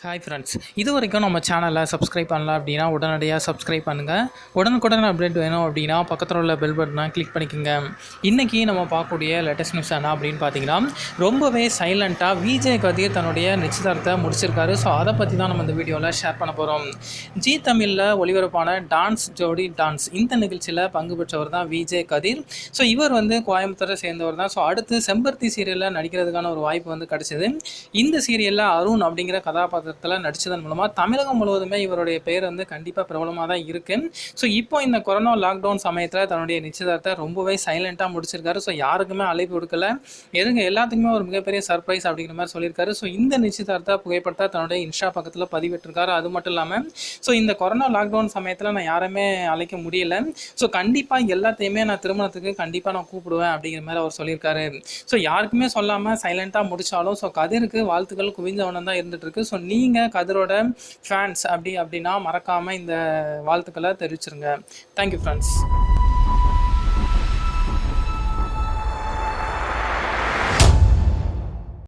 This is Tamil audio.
ஹாய் ஃப்ரெண்ட்ஸ், இது வரைக்கும் நம்ம சேனலை சப்ஸ்கிரைப் பண்ணல அப்படின்னா உடனடியாக சப்ஸ்கிரைப் பண்ணுங்கள். உடனுக்குடன் அப்டேட் வேணும் அப்படின்னா பக்கத்தில் உள்ள பெல் பட்டனை கிளிக் பண்ணிக்கோங்க. இன்றைக்கி நம்ம பார்க்கக்கூடிய லேட்டஸ்ட் நியூஸ் என்ன அப்படின்னு பார்த்தீங்கன்னா, ரொம்பவே சைலண்ட்டாக விஜய் கதிர் தன்னுடைய நிச்சயதார்த்தத்தை முடிச்சிருக்காரு. ஸோ அதை பற்றி தான் நம்ம இந்த வீடியோவில் ஷேர் பண்ண போகிறோம். ஜி தமிழில் ஒளிபரப்பான டான்ஸ் ஜோடி டான்ஸ் இந்த நிகழ்ச்சியில் பங்கு பெற்றவர் தான் விஜய் கதிர். ஸோ இவர் கோயம்புத்தூரை சேர்ந்தவர் தான். ஸோ அடுத்து செம்பருத்தி சீரியலில் நடிக்கிறதுக்கான ஒரு வாய்ப்பு கிடச்சிது. இந்த சீரியலில் அருண் அப்படிங்கிற கதாபாத்திரம் நடிச்சதன் மூலமாக தமிழகம் முழுவதுமே இவருடைய பெயர் கண்டிப்பாக பிரபலமாக தான் இருக்கு. ஸோ இப்போ இந்த கொரோனா லாக்டவுன் சமயத்தில் தன்னுடைய நிச்சயதார்த்தத்தை ரொம்பவே சைலண்டாக முடிச்சிருக்காரு. ஸோ யாருக்குமே அழைப்பு கொடுக்கல, எல்லாத்துக்குமே ஒரு மிகப்பெரிய சர்ப்ரைஸ் அப்படிங்கிற மாதிரி சொல்லியிருக்காரு. ஸோ இந்த நிச்சயதார்த்த புகைப்படத்தை தன்னுடைய இன்ஸ்டா பக்கத்தில் பதிவிட்டிருக்காரு. அது மட்டும் இல்லாமல் இந்த கொரோனா லாக்டவுன் சமயத்தில் நான் யாருமே அழைக்க முடியல, ஸோ கண்டிப்பாக எல்லாத்தையுமே நான் திருமணத்துக்கு கண்டிப்பாக நான் கூப்பிடுவேன் அப்படிங்கிற மாதிரி அவர் சொல்லியிருக்காரு. ஸோ யாருக்குமே சொல்லாமல் சைலண்டாக முடித்தாலும் கதிருக்கு வாழ்த்துக்கள் குவிஞ்சவனம் தான் இருந்துட்டு இருக்கு. ஸோ நீங்கள் கதிரோட ஃபேன்ஸ் அப்படின்னா மறக்காமல் இந்த வாழ்த்துக்களை தெரிவிச்சிருங்க. Thank you friends.